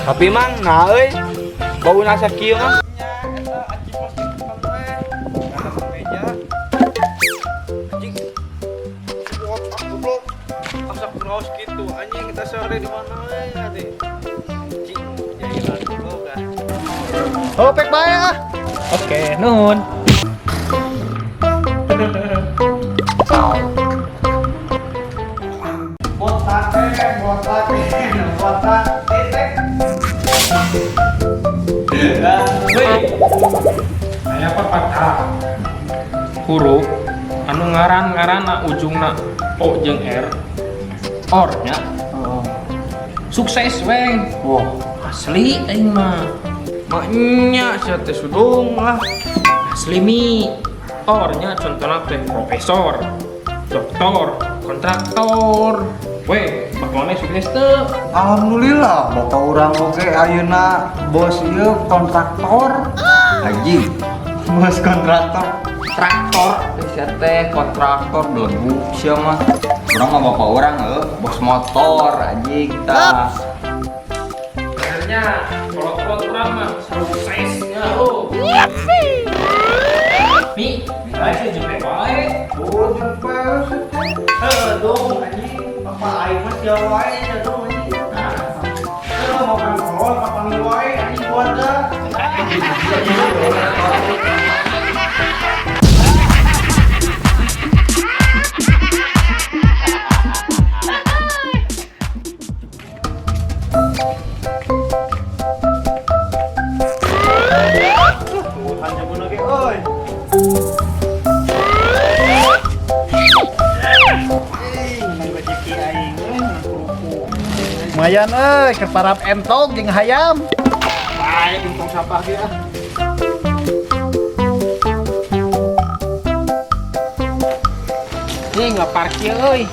Tapi mang, nah bau nasa kieu mah. Gitu anjing kita sore di mana tadi anjing jairan boga Oh, pek bae ah. Oke, nuhun. Aya pepatah huruf anu ngaran-ngaranna ujungna O jeung R ornya sukses weng. Wah asli aing mah maknya sia teh sudung lah asli mi ornya contohna teh profesor doktor kontraktor weh bakone sukses teu. Alhamdulillah bapak urang oge ayeuna bos ieu kontraktor. Haji bos kontraktor traktor sia teh kontraktor belegu sia mah. Urang mah bapak urang bos motor anjing tah. Sebenarnya kalau urang mah suksesnya Mi, aja jempe bae. Oh jempe Dong anjing, apa aing mah sia wae nya dong anjing. Nah, mau kan kolot apa wae anjing buat dah. Lumayan ke parap entog jeung hayam. Bae impong sampah dia. Nih nggak parkir euy.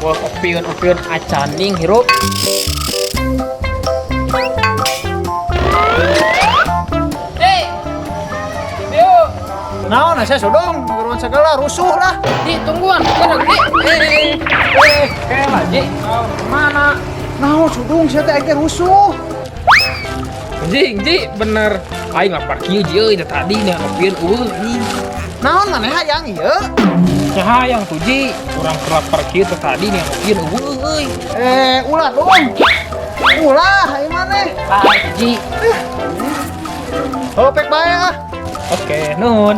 Wah, opiun acaning hirup. Naon saya sodong, nguruan segala rusuh lah. Di tungguan, bener di. Lagi, mana? Naon sodong saya teh rusuh. Ji, bener. Aing mah parkir ji euy tadi nih opiun euy. Naon maneh hayang ieu? Cahayang tuh ji, urang kelap parkir tadi nih opiun euy. Ulah dong. Ulah, ieu maneh. Ji. Oh, pek bae ah. Oke, nuhun.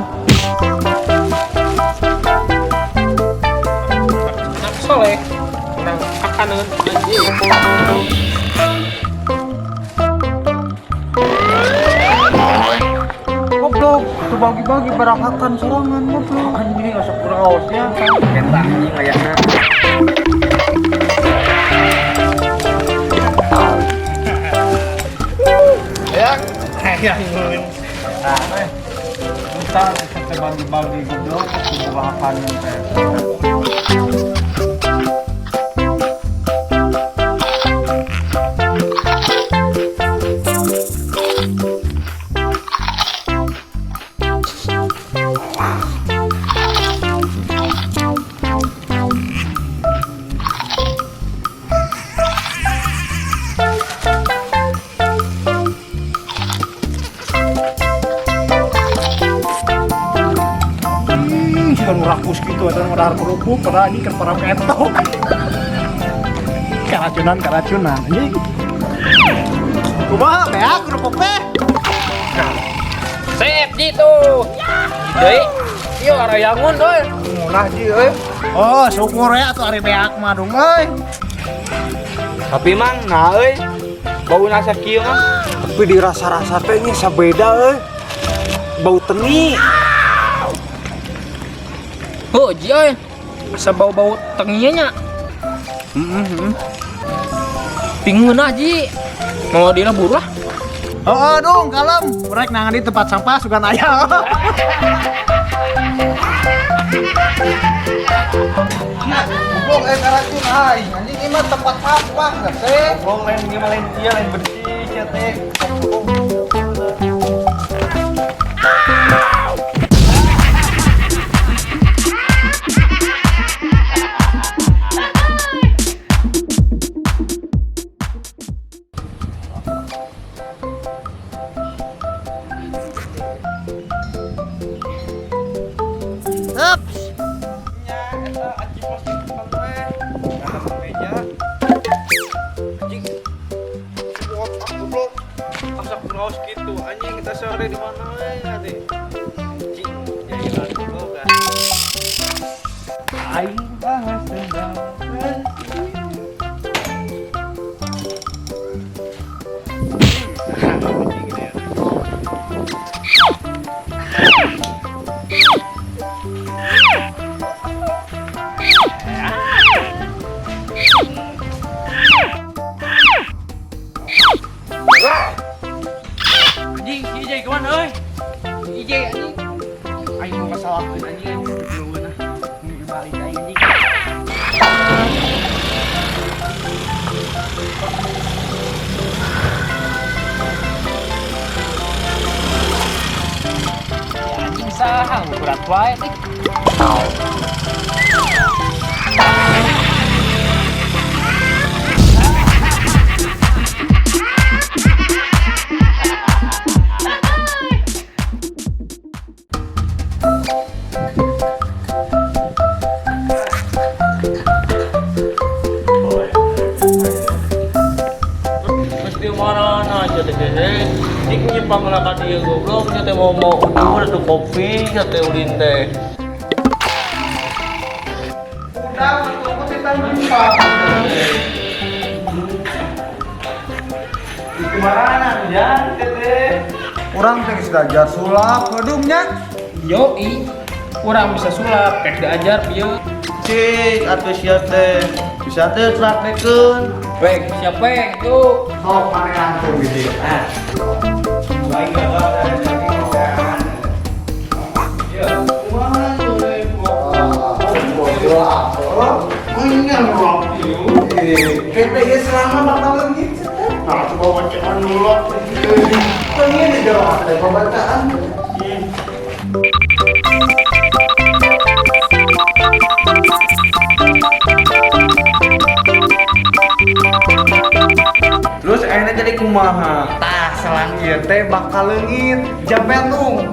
Anak soleh, nang akaneun anjing. goblok tuh bagi-bagi barang akan sorangan goblok anjing asup raosnya eta anjing ayana. Ya, ngulin. Kita bagi-bagi goblok bahan teh. Kan rakus gitu ada modal kerupuk pada ini kan para petok keracunan anjing kumaha beak kerupuk teh Sip gitu. Deui. Ieu arayangun euy. munah ji euy oh syukur ya atuh ari beak mah dong euy Tapi mang, nah bau nasa kieu mah. Tapi dirasa-rasa teh nya sabeda euy. Bau tengi. Oh, ji euy. Asa bau-bau tengieu nya. Pingun aji. Mau dina buru lah. oh dong kalem rek nangan di tempat sampah sugan aya Goblok karacun ai. Anjing ieu mah tempat sampah geus teh. Bau lain dia lain dia lain bersih sia teh. kaos gitu anjing kita sore di mana ade cing jahilan tuh kan Aing bahas tentang Anjing, si IJ kemana euy? IJ anjing. Aing mau masalahkeun anjing belum nah. Ini balik aing anjing. Ya anjing saha berat wae teh. Mesti mana aja deh dik nyimpang lah ka dieu goblok nya teh mau udah tuh kopi nya teh ulin teh Udah, aku kita lupa. Gimana ya, Tete? Orang teh geus diajar sulap, ngedungnya. yoi urang bisa sulap kayak diajar pieu Cik, atuh sia teh. Bisa teh praktekeun. peng siapa peng yuk Sok mane langsung gitu. Nah. Baik enggak dari tadi kan. Ya, kumaha tuh teh kita ya selama bakal gitu. Nah, coba bacaan dulu. Pengen aja ada pembacaan. Terus akhirnya jadi kumaha? Tah selang ieu teh bakal leungit, jampetung.